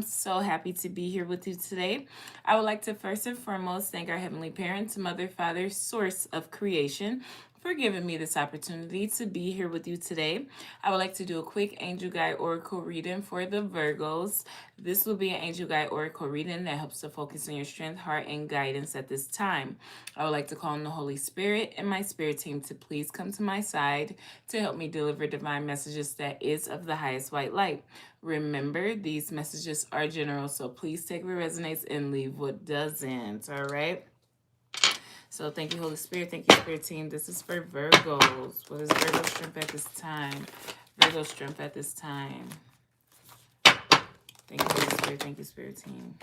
I'm so happy to be here with you today. I would like to first and foremost thank our Heavenly Parents, Mother, Father, Source of Creation, for giving me this opportunity to be here with you today. I would like to do a quick angel guide oracle reading for the Virgos. This will be an angel guide oracle reading that helps to focus on your strength, heart, and guidance at this time. I would like to call on the Holy Spirit and my spirit team to please come to my side to help me deliver divine messages that is of the highest white light. Remember, these messages are general, so please take what resonates and leave what doesn't. All right. So thank you, Holy Spirit. Thank you, Spirit Team. This is for Virgos. What is Virgo strength at this time? Virgo strength at this time. Thank you, Holy Spirit. Thank you, Spirit Team.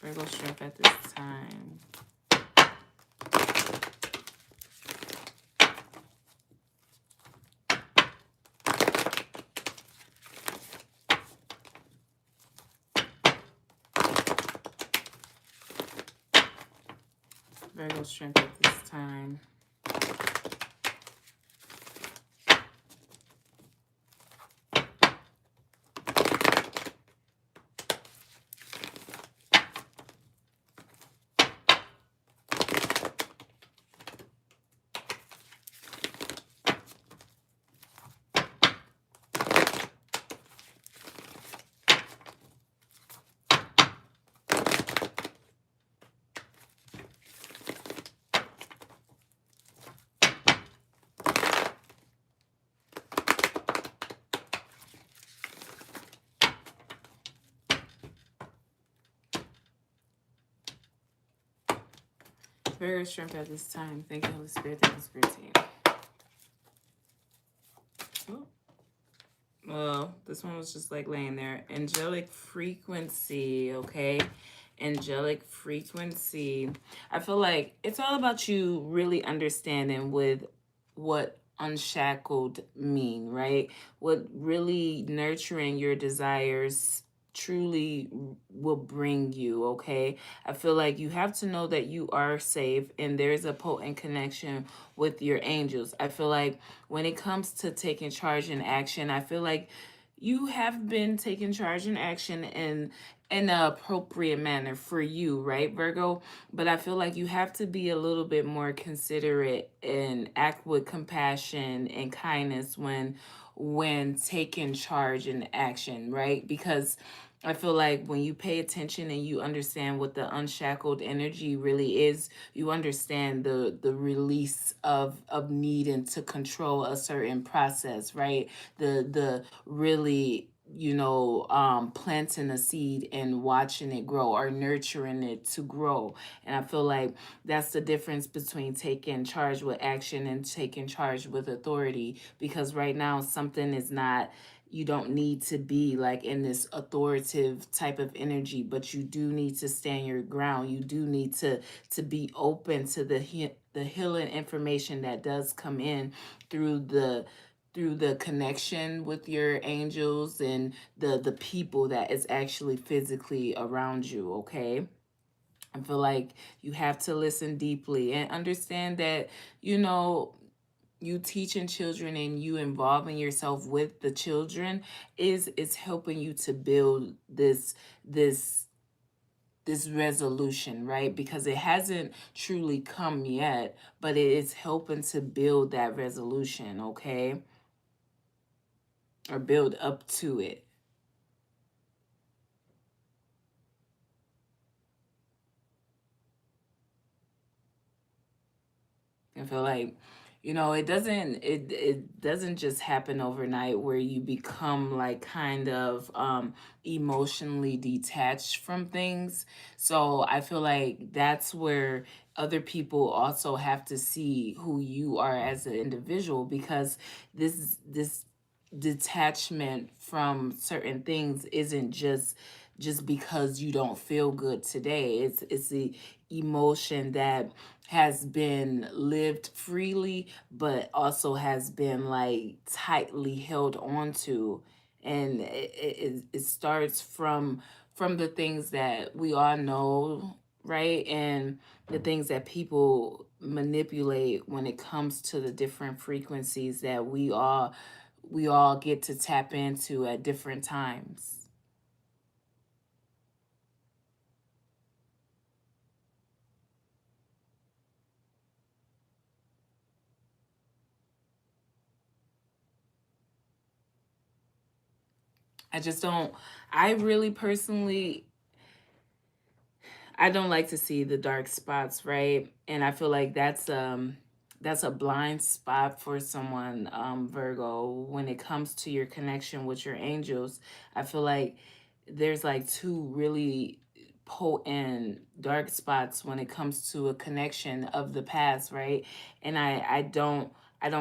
Virgo strength at this time. Virgo strength at this time. Virgo strength at this time. Thank you, Holy Spirit. Thank you, Spirit Team. Oh. Well, this one was just like laying there. Angelic frequency, okay? Angelic frequency. I feel like it's all about you really understanding with what unshackled mean, right? What really nurturing your desires truly will bring you, okay? I feel like you have to know that you are safe and there's a potent connection with your angels. I feel like when it comes to taking charge and action, I feel like you have been taking charge and action in an appropriate manner for you, right, Virgo? But I feel like you have to be a little bit more considerate and act with compassion and kindness when taking charge and action, right? Because I feel like when you pay attention and you understand what the unshackled energy really is, you understand the release of needing to control a certain process, right? The really planting a seed and watching it grow or nurturing it to grow. And I feel like that's the difference between taking charge with action and taking charge with authority, because right now something is not, you don't need to be like in this authoritative type of energy, but you do need to stand your ground. You do need to be open to the healing information that does come in through the connection with your angels and the people that is actually physically around you, okay? I feel like you have to listen deeply and understand that, you teaching children and you involving yourself with the children is helping you to build this this resolution, right? Because it hasn't truly come yet, but it is helping to build that resolution, okay? Or build up to it. I feel like, it doesn't just happen overnight where you become like kind of emotionally detached from things. So I feel like that's where other people also have to see who you are as an individual, because this detachment from certain things isn't just because you don't feel good today. It's the emotion that has been lived freely but also has been like tightly held onto. And it starts from the things that we all know, right? And the things that people manipulate when it comes to the different frequencies that we all get to tap into at different times. I just don't, I really personally, I don't like to see the dark spots, right? And I feel like that's a blind spot for someone, Virgo, when it comes to your connection with your angels. I feel like there's like two really potent dark spots when it comes to a connection of the past, right? And I don't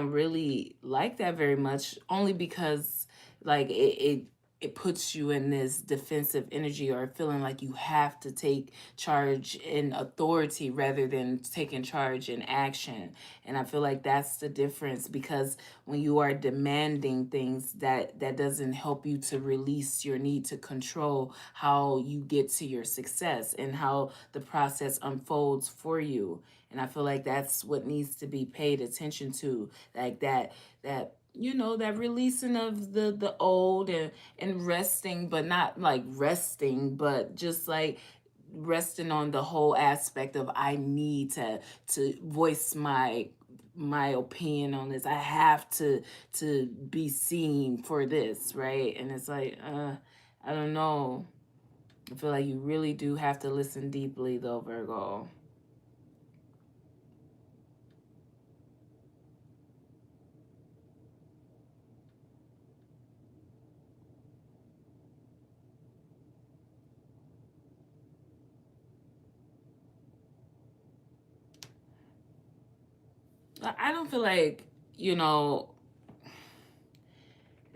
really like that very much, only because like it puts you in this defensive energy, or feeling like you have to take charge in authority rather than taking charge in action. And I feel like that's the difference, because when you are demanding things, that doesn't help you to release your need to control how you get to your success and how the process unfolds for you. And I feel like that's what needs to be paid attention to, like that that releasing of the old, and resting, but not like resting, but just like resting on the whole aspect of, I need to voice my opinion on this. I have to be seen for this, right? And it's like, I don't know. I feel like you really do have to listen deeply, though, Virgo. I don't feel like, you know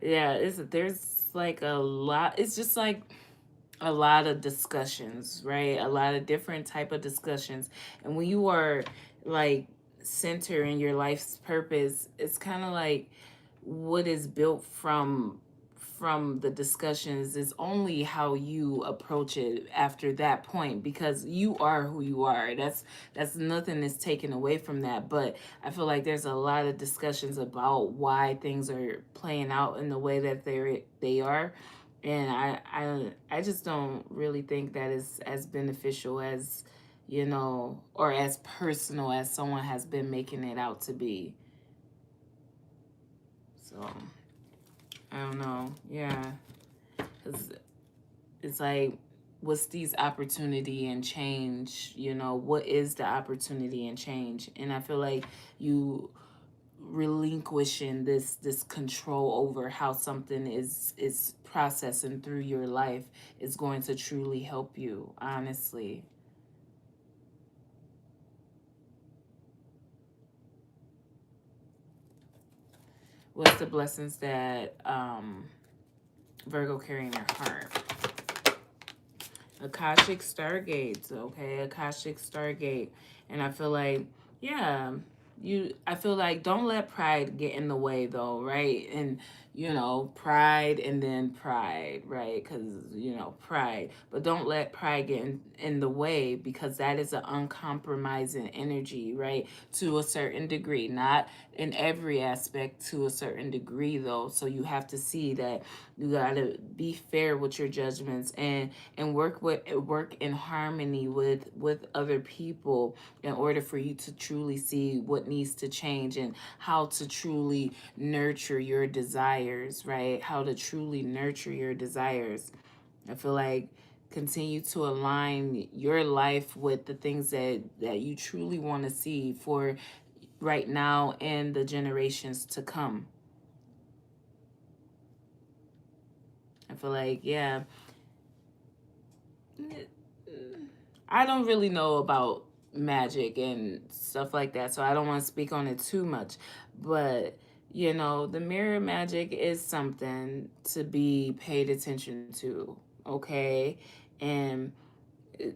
yeah, there's like a lot. It's just like a lot of discussions, right? A lot of different type of discussions. And when you are like center in your life's purpose, it's kind of like what is built from the discussions is only how you approach it after that point, because you are who you are. That's nothing is taken away from that. But I feel like there's a lot of discussions about why things are playing out in the way that they are. And I just don't really think that is as beneficial as, or as personal as someone has been making it out to be. So I don't know. Yeah. 'Cause it's like, what's these opportunity and change? What is the opportunity and change? And I feel like you relinquishing this control over how something is processing through your life is going to truly help you, honestly. What's the blessings that Virgo carry in their heart? Akashic Stargates, okay? Akashic Stargate. And I feel like, yeah, I feel like, don't let pride get in the way, though, right? And pride, and then pride, right? Because pride, but don't let pride get in the way, because that is an uncompromising energy, right? To a certain degree, not in every aspect, to a certain degree, though. So you have to see that you gotta be fair with your judgments, and work in harmony with other people, in order for you to truly see what needs to change, and how to truly nurture your desires, right? How to truly nurture your desires. I feel like, continue to align your life with the things that you truly want to see for right now and the generations to come. I feel like, yeah, I don't really know about magic and stuff like that, so I don't want to speak on it too much. But, the mirror magic is something to be paid attention to, okay? And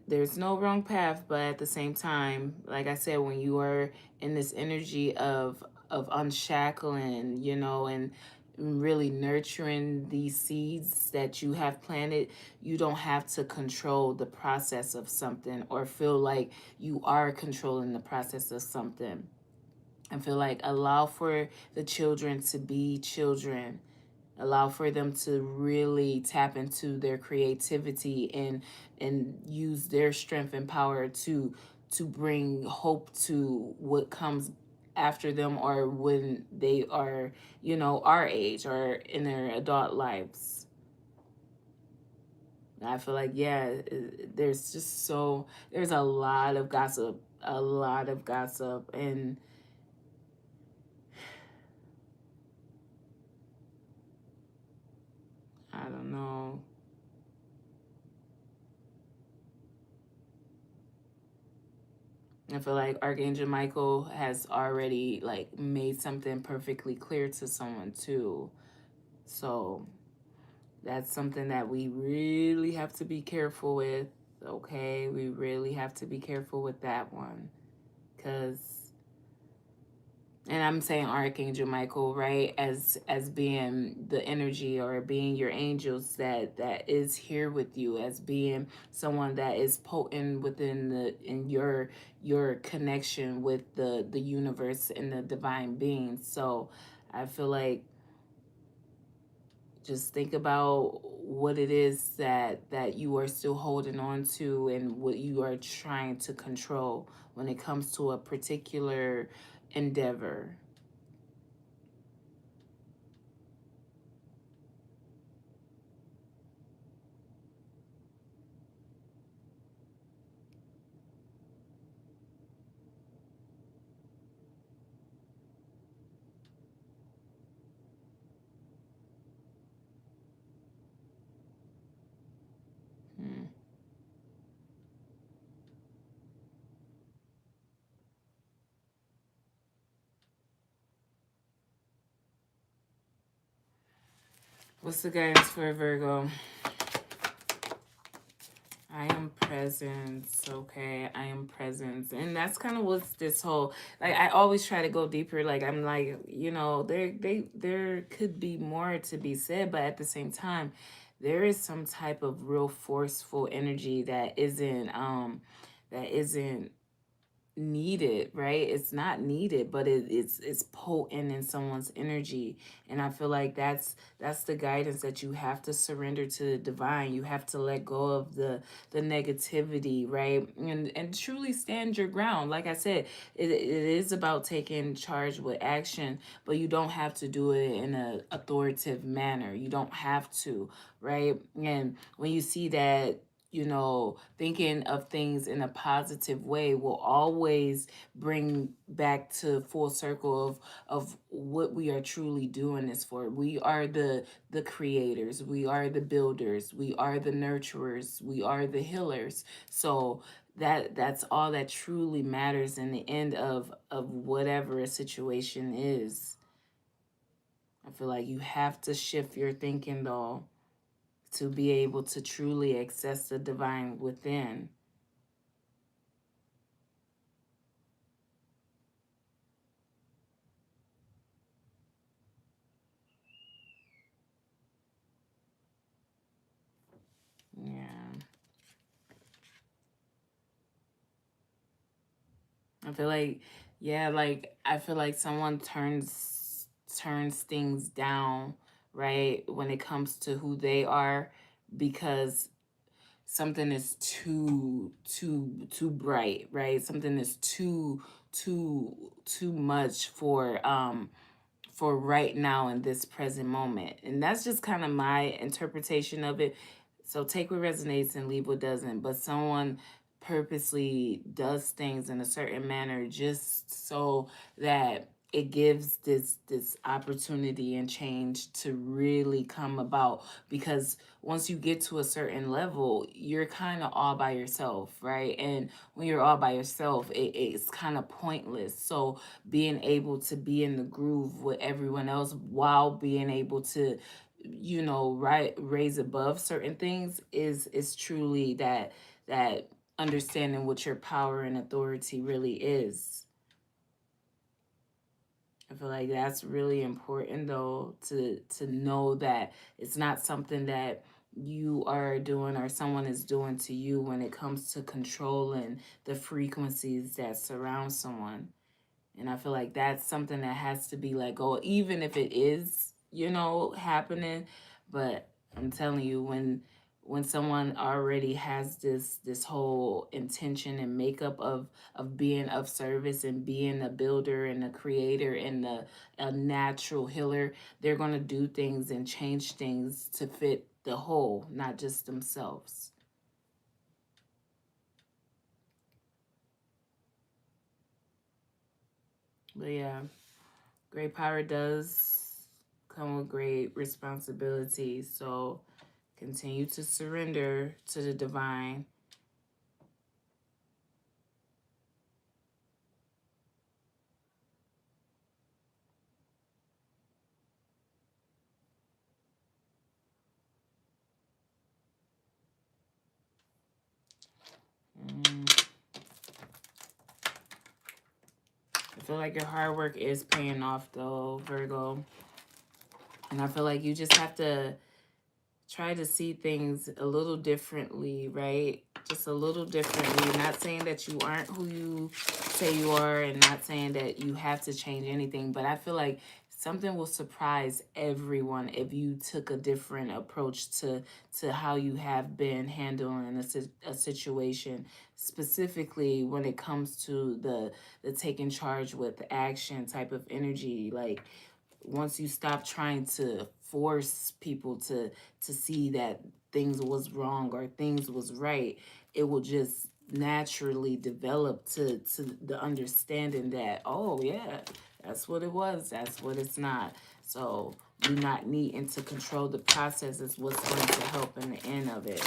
there's no wrong path, but at the same time, like I said, when you are in this energy of unshackling, and really nurturing these seeds that you have planted, you don't have to control the process of something, or feel like you are controlling the process of something. I feel like, allow for the children to be children. Allow for them to really tap into their creativity, and use their strength and power to bring hope to what comes after them, or when they are, our age, or in their adult lives. I feel like, yeah, there's just there's a lot of gossip, and I don't know. I feel like Archangel Michael has already like made something perfectly clear to someone too. So that's something that we really have to be careful with. Okay, we really have to be careful with that one, because, and I'm saying Archangel Michael, right, as being the energy or being your angels that is here with you, as being someone that is potent within the in your connection with the universe and the divine being. So I feel like, just think about what it is that you are still holding on to, and what you are trying to control when it comes to a particular endeavor. Hmm. What's the guidance for Virgo? I am presence, okay? I am presence. And that's kind of what's this whole, like, I always try to go deeper. Like, I'm like, there could be more to be said, but at the same time, there is some type of real forceful energy that isn't needed, right? It's not needed, but it's potent in someone's energy. And I feel like that's the guidance, that you have to surrender to the divine. You have to let go of the negativity, right? And truly stand your ground. Like I said, it is about taking charge with action, but you don't have to do it in a authoritative manner. You don't have to, right? And when you see that, thinking of things in a positive way will always bring back to full circle of what we are truly doing this for. We are the creators, we are the builders, we are the nurturers, we are the healers. So that's all that truly matters in the end of whatever a situation is. I feel like you have to shift your thinking, though, to be able to truly access the divine within. Yeah. I feel like, yeah, like I feel like someone turns things down, right? When it comes to who they are, because something is too bright, right? Something is too much for right now in this present moment. And that's just kind of my interpretation of it. So take what resonates and leave what doesn't. But someone purposely does things in a certain manner just so that it gives this opportunity and change to really come about, because once you get to a certain level, you're kind of all by yourself, right? And when you're all by yourself, it's kind of pointless. So being able to be in the groove with everyone else while being able to, right, raise above certain things is truly that understanding what your power and authority really is. I feel like that's really important, though, to know that it's not something that you are doing or someone is doing to you when it comes to controlling the frequencies that surround someone. And I feel like that's something that has to be let go, even if it is, happening. But I'm telling you, when someone already has this whole intention and makeup of being of service and being a builder and a creator and a natural healer, they're gonna do things and change things to fit the whole, not just themselves. But yeah, great power does come with great responsibility. So continue to surrender to the divine. Mm. I feel like your hard work is paying off though, Virgo. And I feel like you just have to try to see things a little differently, right? Just a little differently. Not saying that you aren't who you say you are, and not saying that you have to change anything, but I feel like something will surprise everyone if you took a different approach to how you have been handling a situation, specifically when it comes to the taking charge with action type of energy. Like, once you stop trying to force people to see that things was wrong or things was right, it will just naturally develop to the understanding that, oh yeah, that's what it was, that's what it's not. So you not needing to control the process is what's going to help in the end of it.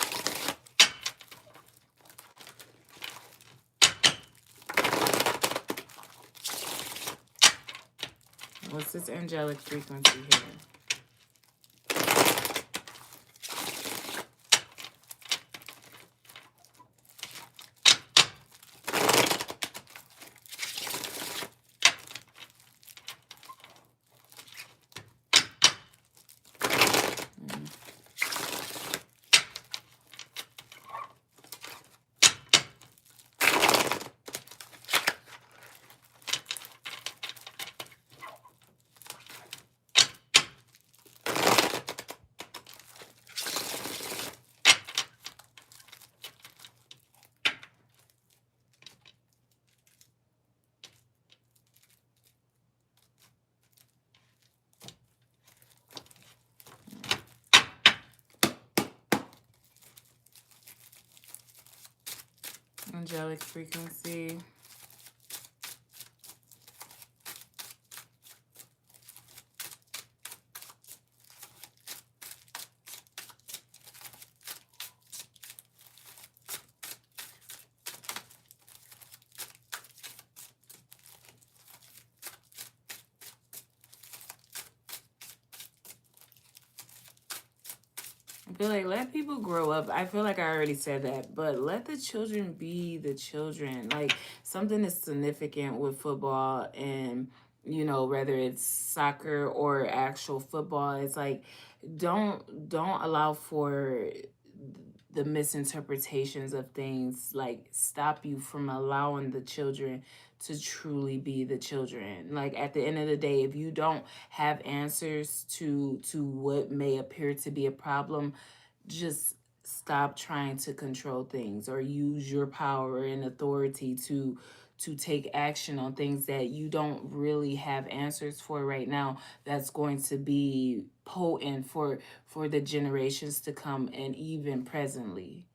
What's this angelic frequency here? Angelic frequency. I feel like let people grow up. I feel like I already said that, but let the children be the children. Like, something is significant with football, and whether it's soccer or actual football, it's like don't allow for the misinterpretations of things like stop you from allowing the children to truly be the children. Like, at the end of the day, if you don't have answers to what may appear to be a problem, just stop trying to control things or use your power and authority to take action on things that you don't really have answers for right now, that's going to be potent for the generations to come and even presently.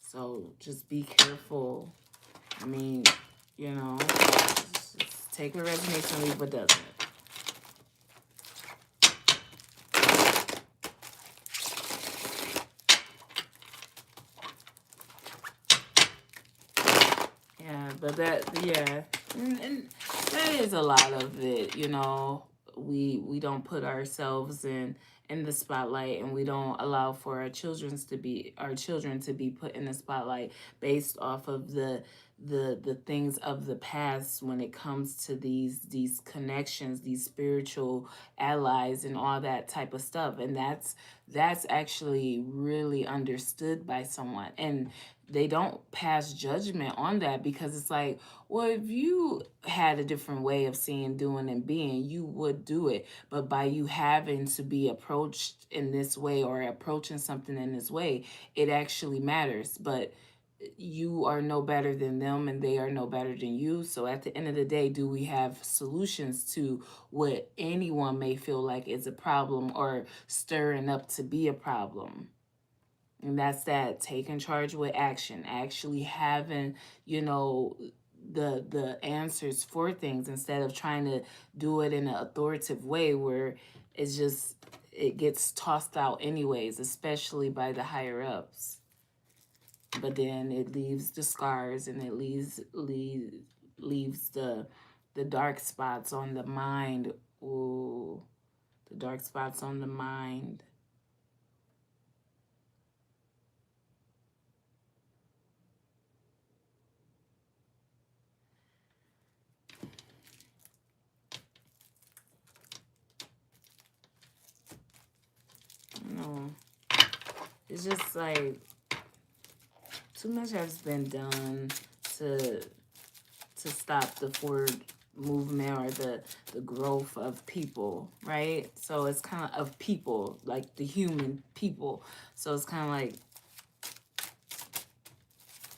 So just be careful. I mean, just take what resonates and leave what doesn't. Yeah, but yeah, and that is a lot of it. We don't put ourselves in the spotlight, and we don't allow for our children to be put in the spotlight based off of the things of the past when it comes to these connections, these spiritual allies, and all that type of stuff. And that's actually really understood by someone, and they don't pass judgment on that, because it's like, well, if you had a different way of seeing, doing, and being, you would do it. But by you having to be approached in this way or approaching something in this way, it actually matters. But you are no better than them and they are no better than you. So at the end of the day, do we have solutions to what anyone may feel like is a problem or stirring up to be a problem? And that's that taking charge with action, actually having, you know, the answers for things instead of trying to do it in an authoritative way where it's just it gets tossed out anyways, especially by the higher ups. But then it leaves the scars and it leaves the dark spots on the mind. Ooh, the dark spots on the mind. No, it's just like too much has been done to stop the forward movement or the growth of people, right? So it's kind of people, like the human people. So it's kind of like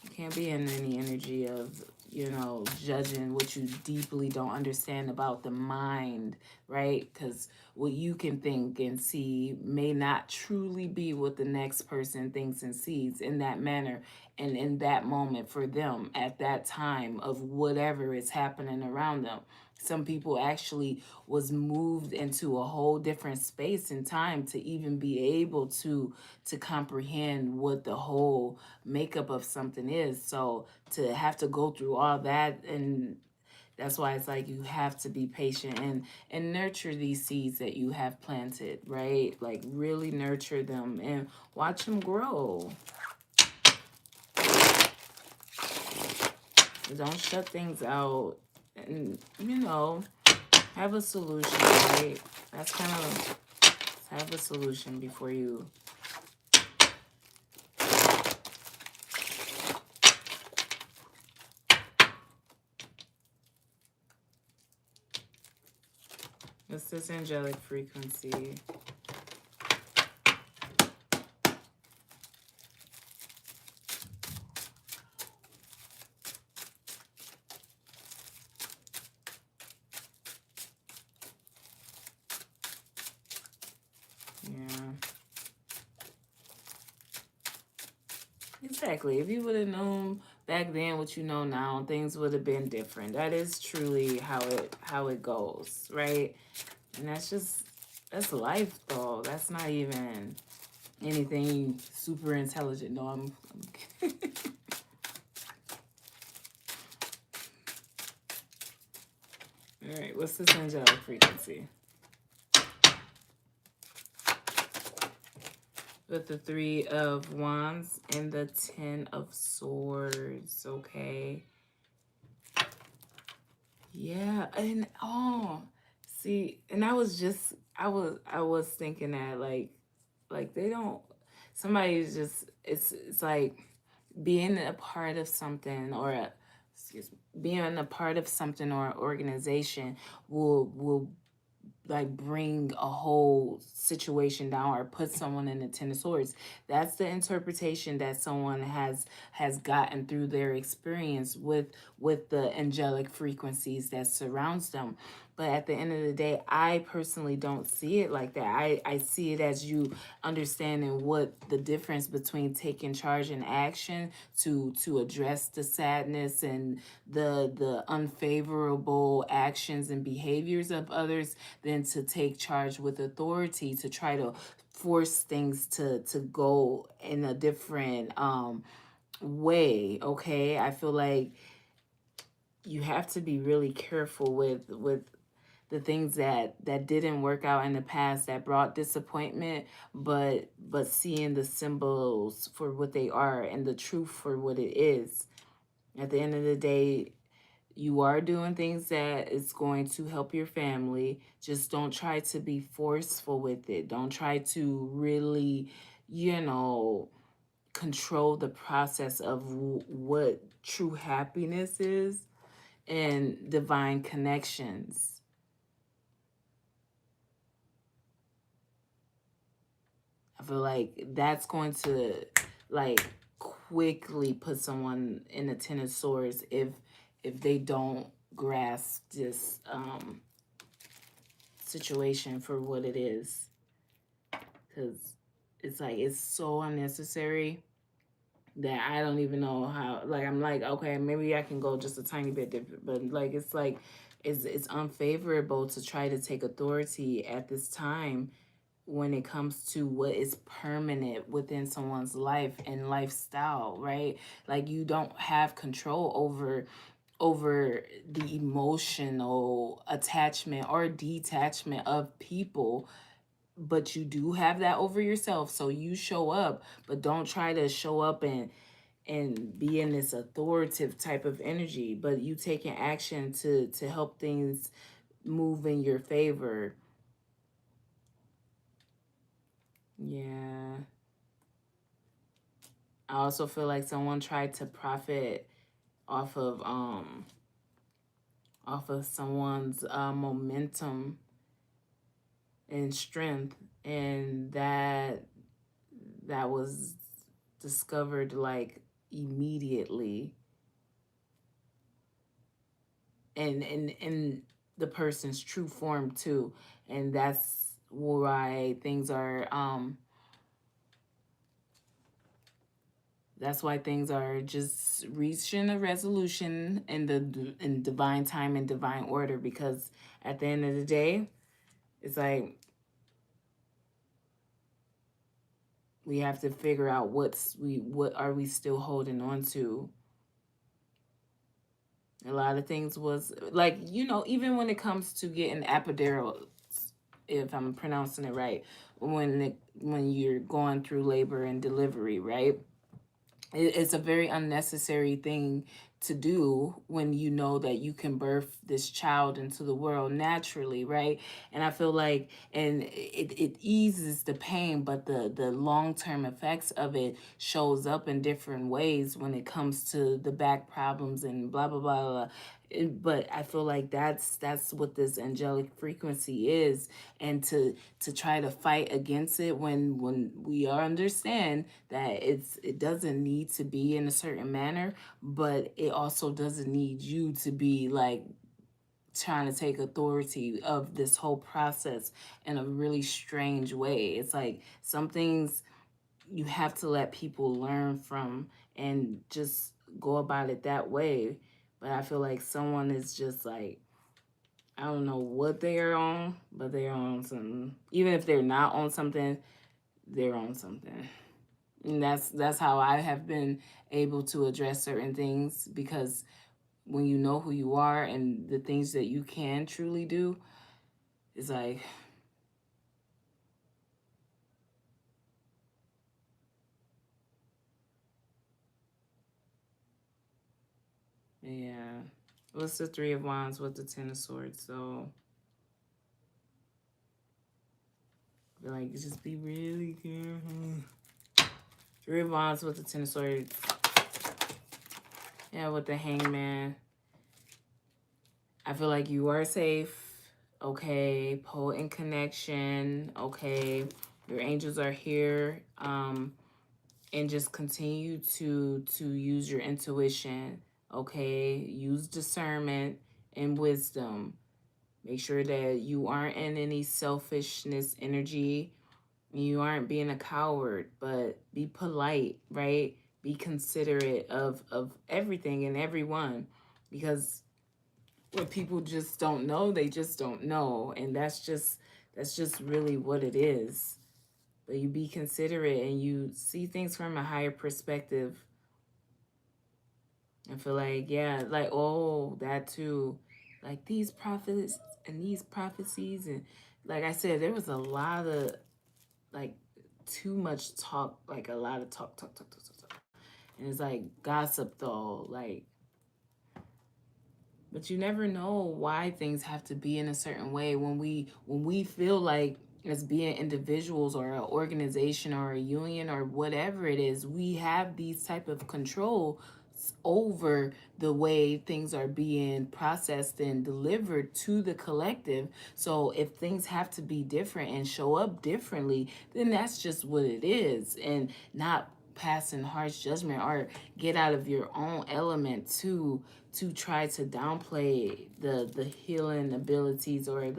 you can't be in any energy of, you know, judging what you deeply don't understand about the mind, right? Because what you can think and see may not truly be what the next person thinks and sees in that manner and in that moment for them at that time of whatever is happening around them. Some people actually was moved into a whole different space and time to even be able to comprehend what the whole makeup of something is. So to have to go through all that, and that's why it's like you have to be patient and nurture these seeds that you have planted, right? Like really nurture them and watch them grow. Don't shut things out, and you know, have a solution, right? That's kind of have a solution before you. What's this angelic frequency? Yeah. Exactly. If you would have known back then what you know now, things would have been different. That is truly how it goes, right? And that's life though. That's not even anything super intelligent. No, I'm all right. What's this angelic frequency? With the Three of Wands and the Ten of Swords. Okay. Yeah, and see, and I was thinking that like they don't somebody's just it's like being a part of something or a excuse me, being a part of something or an organization will like bring a whole situation down or put someone in the Ten of Swords. That's the interpretation that someone has gotten through their experience with the angelic frequencies that surrounds them. But at the end of the day, I personally don't see it like that. I see it as you understanding what the difference between taking charge and action to address the sadness and the unfavorable actions and behaviors of others than to take charge with authority to try to force things to go in a different way. Okay, I feel like you have to be really careful with the things that didn't work out in the past that brought disappointment, but seeing the symbols for what they are and the truth for what it is. At the end of the day, you are doing things that is going to help your family. Just don't try to be forceful with it. Don't try to really, you know, control the process of what true happiness is and divine connections. I feel like that's going to like quickly put someone in a Ten of Swords if they don't grasp this situation for what it is, because it's like it's so unnecessary that I don't even know how. Like I'm like, okay, maybe I can go just a tiny bit different, but like it's unfavorable to try to take authority at this time when it comes to what is permanent within someone's life and lifestyle, right? Like you don't have control over the emotional attachment or detachment of people, but you do have that over yourself. So you show up, but don't try to show up and be in this authoritative type of energy, but you taking action to help things move in your favor. Yeah. I also feel like someone tried to profit off of someone's momentum and strength, and that was discovered like immediately, and in the person's true form too, and that's why things are just reaching a resolution in divine time and divine order, because at the end of the day, it's like we have to figure out what are we still holding on to. A lot of things was like, even when it comes to getting epidural, if I'm pronouncing it right, when you're going through labor and delivery, right? It's a very unnecessary thing to do when you know that you can birth this child into the world naturally, right? And I feel like, and it eases the pain, but the long-term effects of it shows up in different ways when it comes to the back problems and blah blah blah, blah. But I feel like that's what this angelic frequency is, and to try to fight against it when we understand that it doesn't need to be in a certain manner, but it also doesn't need you to be like trying to take authority of this whole process in a really strange way. It's like some things you have to let people learn from and just go about it that way. But I feel like someone is just like, I don't know what they are on, but they're on something. Even if they're not on something, they're on something. And that's how I have been able to address certain things, because when you know who you are and the things that you can truly do, it's like, yeah. What's the Three of Wands with the Ten of Swords? So I feel like just be really careful. Three of Wands with the Ten of Swords. Yeah, with the Hangman. I feel like you are safe. Okay, potent connection. Okay, your angels are here. And just continue to use your intuition. Okay, use discernment and wisdom. Make sure that you aren't in any selfishness energy. You aren't being a coward, but be polite, right? Be considerate of everything and everyone, because what people just don't know, they just don't know, and that's just really what it is. But you be considerate and you see things from a higher perspective. I feel like, yeah, like, oh, that too, like these prophets and these prophecies, and like I said, there was a lot of like too much talk, like a lot of talk, and it's like gossip though, like, but you never know why things have to be in a certain way. When we feel like, as being individuals or an organization or a union or whatever it is, we have these type of control over the way things are being processed and delivered to the collective. So if things have to be different and show up differently, then that's just what it is, and not pass in harsh judgment or get out of your own element to try to downplay the healing abilities or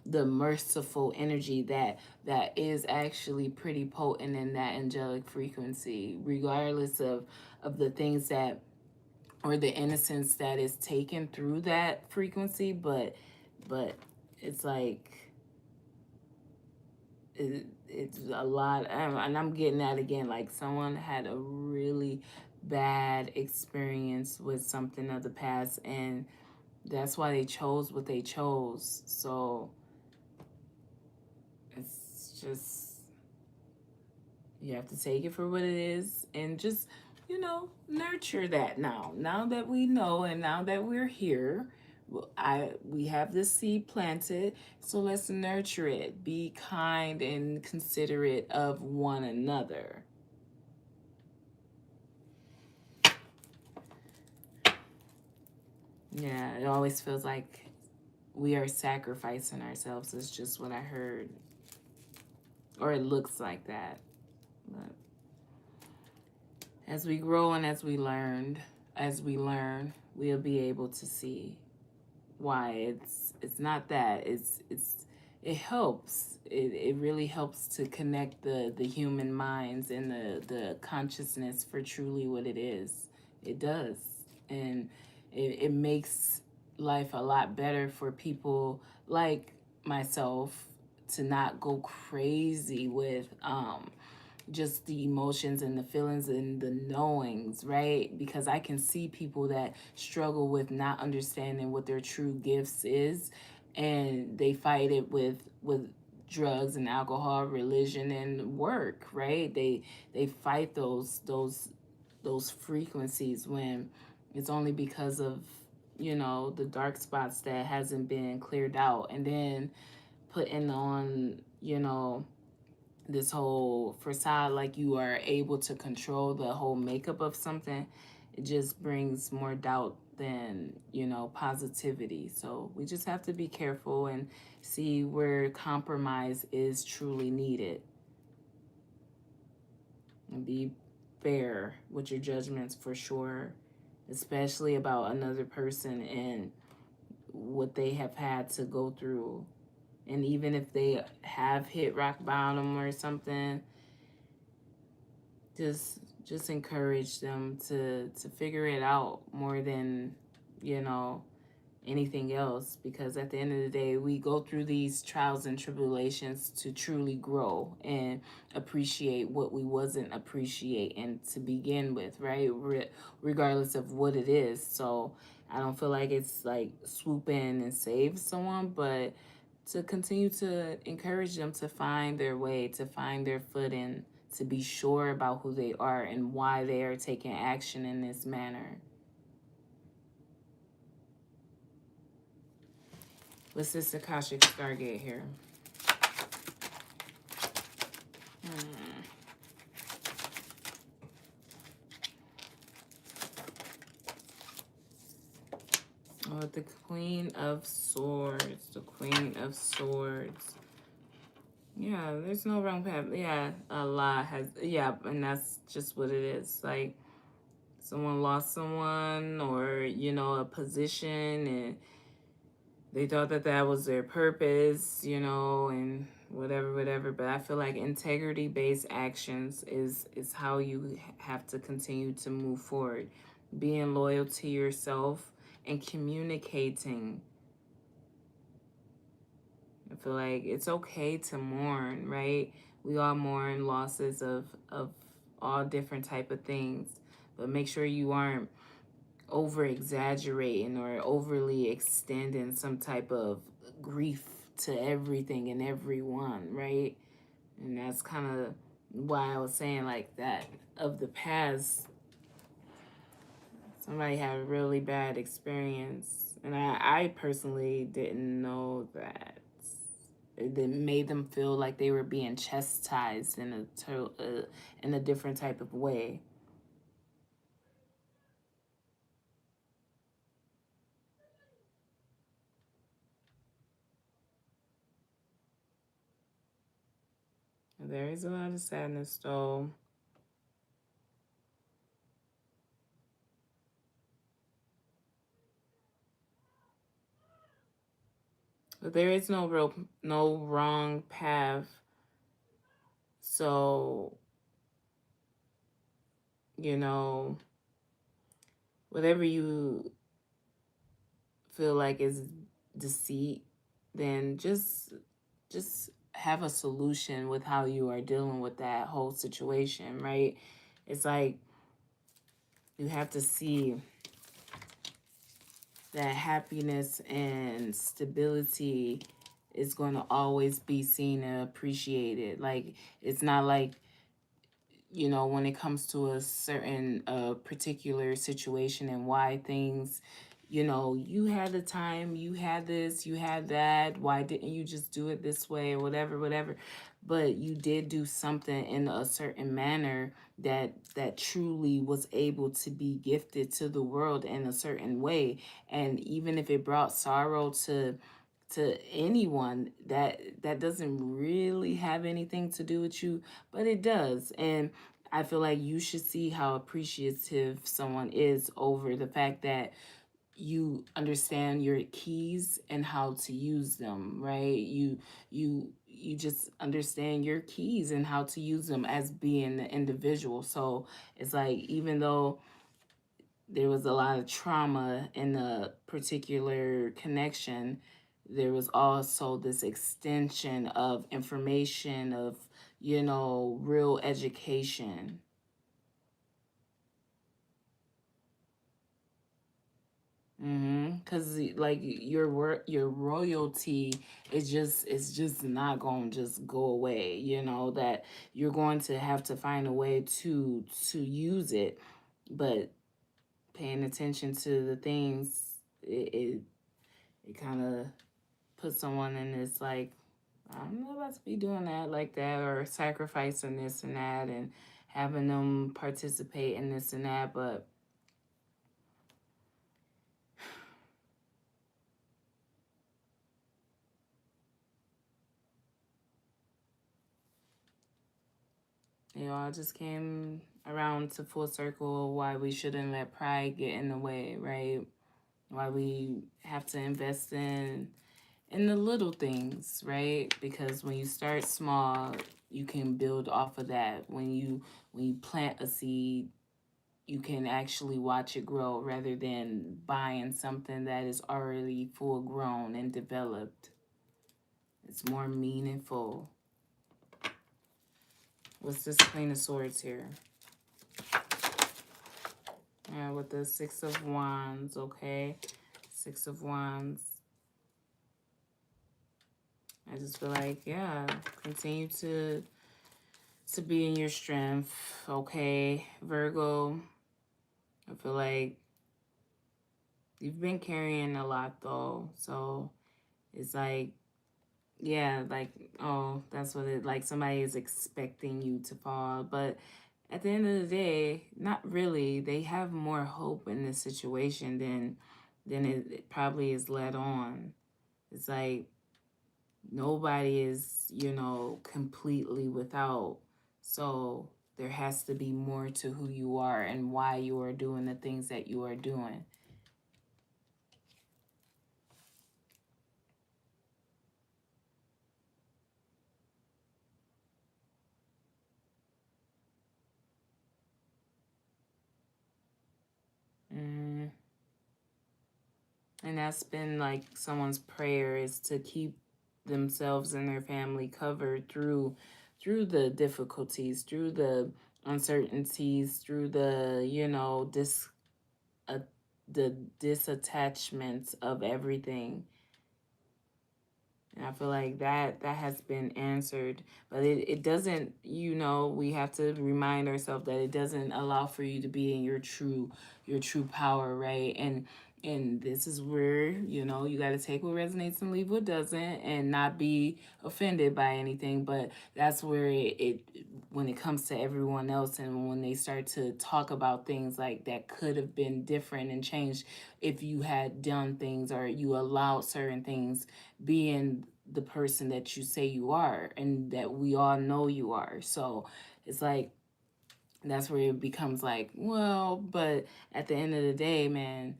the merciful energy that is actually pretty potent in that angelic frequency, regardless of the things that or the innocence that is taken through that frequency. But it's like it's a lot, and I'm getting that again, like someone had a really bad experience with something of the past, and that's why they chose what they chose. So it's just, you have to take it for what it is and just, nurture that now that we know, and now that we're here. We have this seed planted, so let's nurture it. Be kind and considerate of one another. Yeah, it always feels like we are sacrificing ourselves. It's just what I heard, or it looks like that. But as we grow and as we learn, we'll be able to see why it's not that. It helps. It really helps to connect the human minds and the consciousness for truly what it is. It does. And it makes life a lot better for people like myself to not go crazy with just the emotions and the feelings and the knowings, right? Because I can see people that struggle with not understanding what their true gifts is, and they fight it with drugs and alcohol, religion and work, right? They fight those frequencies when it's only because of, the dark spots that hasn't been cleared out, and then putting on, this whole facade like you are able to control the whole makeup of something. It just brings more doubt than, positivity. So we just have to be careful and see where compromise is truly needed, and be fair with your judgments for sure, especially about another person and what they have had to go through. And even if they have hit rock bottom or something, just encourage them to figure it out more than, you know anything else, because at the end of the day, we go through these trials and tribulations to truly grow and appreciate what we wasn't appreciating to begin with, right? Regardless of what it is. So I don't feel like it's like swoop in and save someone, but to continue to encourage them to find their way, to find their footing, to be sure about who they are and why they are taking action in this manner. What's this Akashic Stargate here? Oh, the Queen of Swords. The Queen of Swords. Yeah, there's no wrong path. Yeah, a lot has. Yeah, and that's just what it is. Like, someone lost someone, or, a position, and they thought that that was their purpose, and whatever. But I feel like integrity-based actions is how you have to continue to move forward. Being loyal to yourself and communicating. I feel like it's okay to mourn, right? We all mourn losses of all different type of things, but make sure you aren't over exaggerating or overly extending some type of grief to everything and everyone, right? And that's kind of why I was saying like that of the past. Somebody had a really bad experience, and I personally didn't know that. It made them feel like they were being chastised in a different type of way. There is a lot of sadness, though. But there is no wrong path. So, you know, whatever you feel like is deceit, then just have a solution with how you are dealing with that whole situation, right? It's like you have to see that happiness and stability is going to always be seen and appreciated. Like, it's not like, when it comes to a certain particular situation and why things, you had the time, you had this, you had that, why didn't you just do it this way or whatever, whatever. But you did do something in a certain manner that truly was able to be gifted to the world in a certain way. And even if it brought sorrow to anyone, that doesn't really have anything to do with you, but it does. And I feel like you should see how appreciative someone is over the fact that you understand your keys and how to use them, right? You just understand your keys and how to use them as being the individual. So it's like, even though there was a lot of trauma in a particular connection, there was also this extension of information, of, real education. Cause like your royalty is just not gonna just go away. That you're going to have to find a way to use it, but paying attention to the things, it kind of puts someone in this, like, I'm not about to be doing that like that, or sacrificing this and that, and having them participate in this and that, but I just came around to full circle why we shouldn't let pride get in the way, right? Why we have to invest in the little things, right? Because when you start small, you can build off of that. When you plant a seed, you can actually watch it grow rather than buying something that is already full grown and developed. It's more meaningful. What's this Queen of Swords here? Yeah, with the Six of Wands, okay? Six of Wands. I just feel like, yeah, continue to be in your strength, okay, Virgo. I feel like you've been carrying a lot though, so it's like, yeah, like, oh, that's what it, like, somebody is expecting you to fall, but at the end of the day, not really. They have more hope in this situation than it probably is led on. It's like nobody is, completely without. So there has to be more to who you are and why you are doing the things that you are doing. Mm. And that's been like someone's prayer, is to keep themselves and their family covered through the difficulties, through the uncertainties, through the, uh, the disattachments of everything. And I feel like that has been answered. But it doesn't, we have to remind ourselves that it doesn't allow for you to be in your true power, right? And this is where, you got to take what resonates and leave what doesn't, and not be offended by anything. But that's where when it comes to everyone else, and when they start to talk about things like that could have been different and changed if you had done things, or you allowed certain things, being the person that you say you are and that we all know you are. So it's like, that's where it becomes like, well, but at the end of the day, man,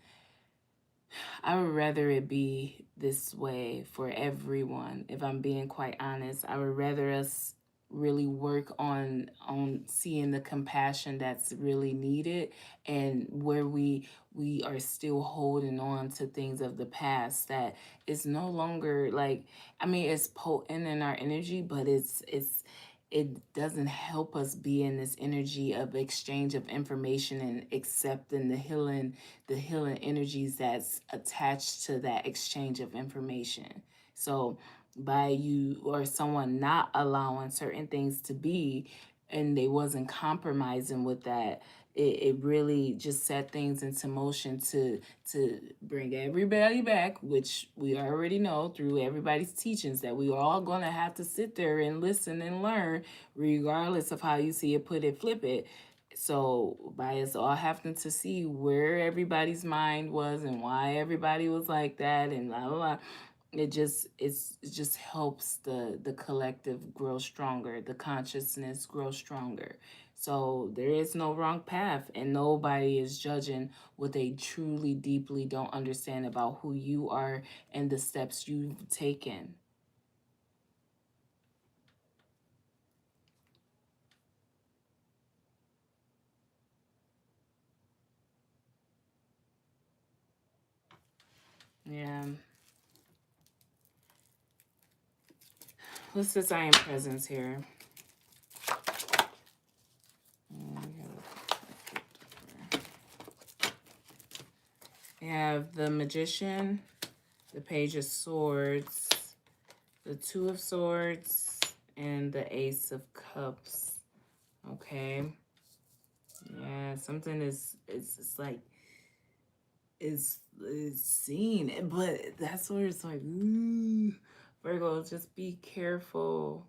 I would rather it be this way for everyone. If I'm being quite honest, I would rather us really work on seeing the compassion that's really needed, and where we are still holding on to things of the past that is no longer like, I mean, it's potent in our energy, but it doesn't help us be in this energy of exchange of information and accepting the healing energies that's attached to that exchange of information. So by you or someone not allowing certain things to be, and they wasn't compromising with that, it really just set things into motion to bring everybody back, which we already know through everybody's teachings that we are all going to have to sit there and listen and learn, regardless of how you see it, put it, flip it. So by us all having to see where everybody's mind was and why everybody was like that and blah blah blah, it just helps the collective grow stronger, the consciousness grow stronger. So there is no wrong path, and nobody is judging what they truly deeply don't understand about who you are and the steps you've taken. Yeah. What's this I am presence here? We have the Magician, the Page of Swords, the Two of Swords, and the Ace of Cups. Okay. Yeah, something is it's like is seen, but that's where it's like, ooh, Virgo, just be careful.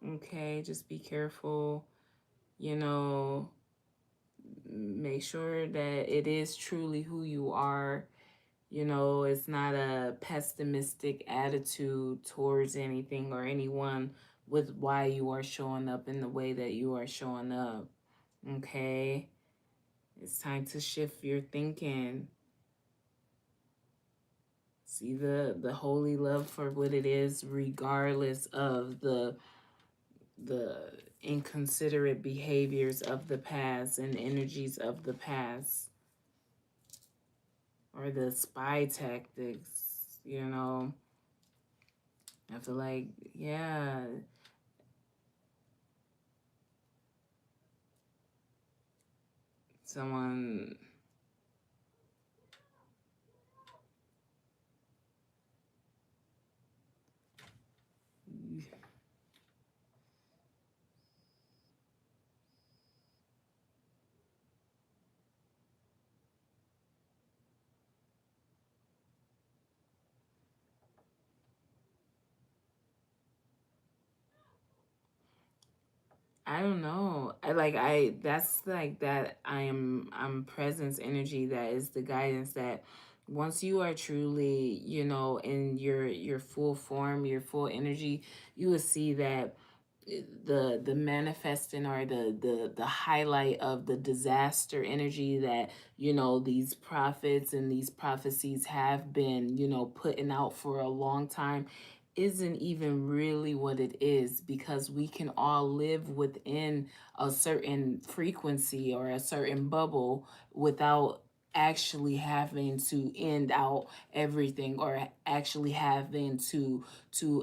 Okay, just be careful. You know, make sure that it is truly who you are. You know, it's not a pessimistic attitude towards anything or anyone with why you are showing up in the way that you are showing up. Okay? It's time to shift your thinking. See the holy love for what it is, regardless of the inconsiderate behaviors of the past and energies of the past, or the spy tactics, you know. I feel like, yeah, someone, I don't know. That's like that I'm presence energy, that is the guidance that once you are truly, you know, in your full form, your full energy, you will see that the manifesting or the highlight of the disaster energy that, you know, these prophets and these prophecies have been, you know, putting out for a long time isn't even really what it is, because we can all live within a certain frequency or a certain bubble without actually having to end out everything, or actually having to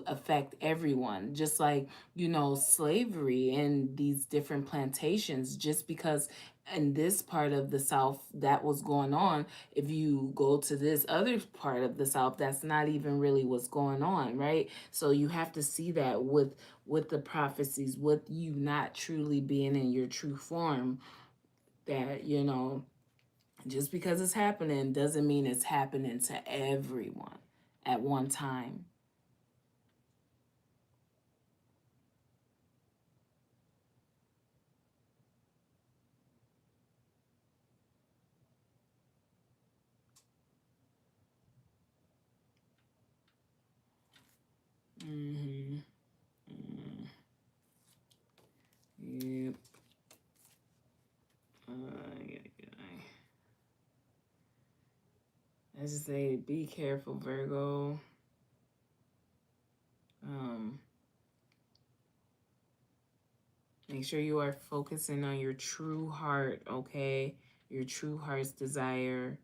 affect everyone, just like, you know, slavery and these different plantations. Just because in this part of the South that was going on, if you go to this other part of the South, that's not even really what's going on, right? So you have to see that with the prophecies, with you not truly being in your true form, that, you know, just because it's happening doesn't mean it's happening to everyone at one time. Mm-hmm. Mm. Yep. Yeah, yeah. I just say be careful, Virgo. Um, Make sure you are focusing on your true heart, okay? Your true heart's desire.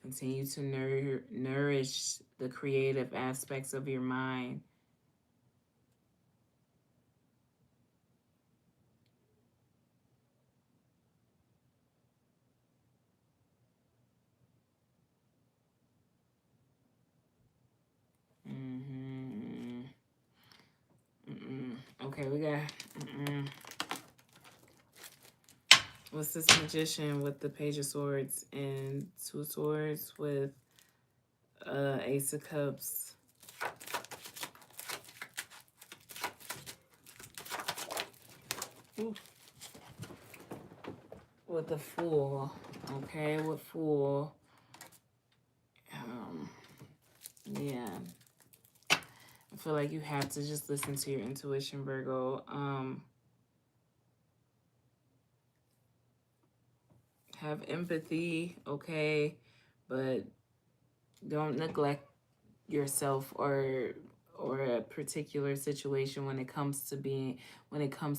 Continue to nourish the creative aspects of your mind. Mm-hmm. Mm-mm. Okay, we got... Mm-mm. What's this magician with the Page of Swords and Two Swords with Ace of Cups? Ooh. With the Fool. Okay, with Fool. Yeah. I feel like you have to just listen to your intuition, Virgo. Have empathy, okay? But don't neglect yourself or a particular situation when it comes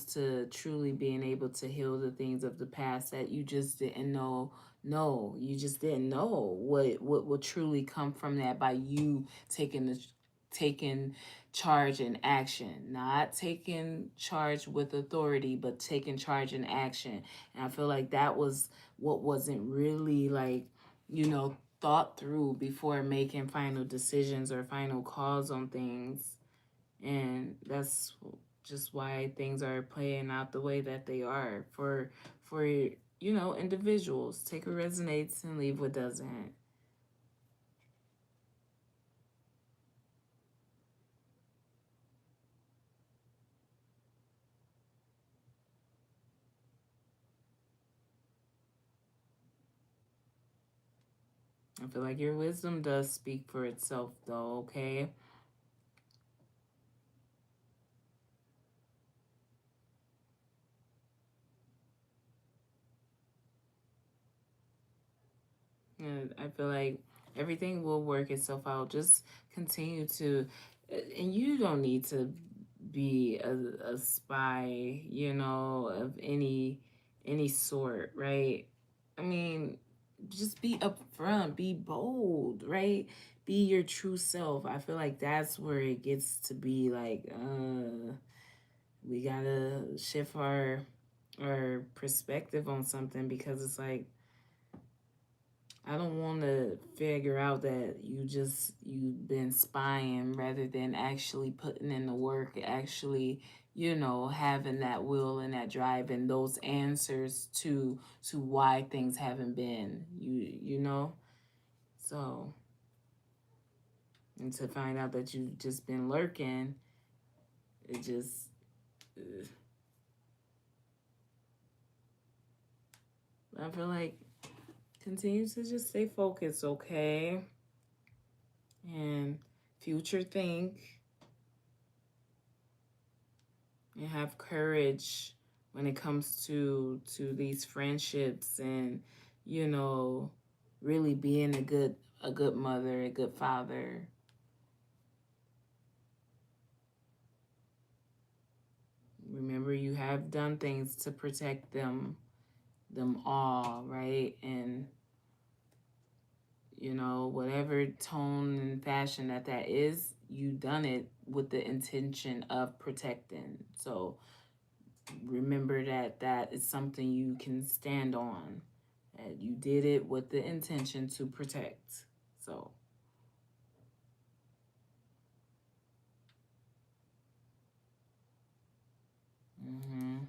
to truly being able to heal the things of the past that you just didn't know. No, you just didn't know what will truly come from that by you taking charge and action, not taking charge with authority, but taking charge and action. And I feel like that was what wasn't really like, thought through before making final decisions or final calls on things. And that's just why things are playing out the way that they are for individuals. Take what resonates and leave what doesn't. I feel like your wisdom does speak for itself though, okay? And I feel like everything will work itself out. Just continue to, and you don't need to be a spy, of any sort, right? I mean, just be upfront, be bold, right? Be your true self. I feel like that's where it gets to be like, we gotta shift our perspective on something because it's like I don't want to figure out that you've been spying rather than actually putting in the work, actually, having that will and that drive and those answers to why things haven't been, you know? So, and to find out that you've just been lurking, it just I feel like continue to just stay focused, okay? And future think and have courage when it comes to these friendships and you know really being a good mother, a good father. Remember, you have done things to protect them all, right? And whatever tone and fashion that is, you done it with the intention of protecting. So remember that is something you can stand on. That you did it with the intention to protect. So, hmm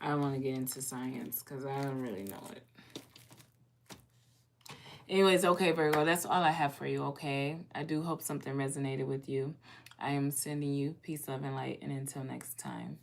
I don't want to get into science because I don't really know it. Anyways, okay, Virgo, that's all I have for you, okay? I do hope something resonated with you. I am sending you peace, love, and light. And until next time.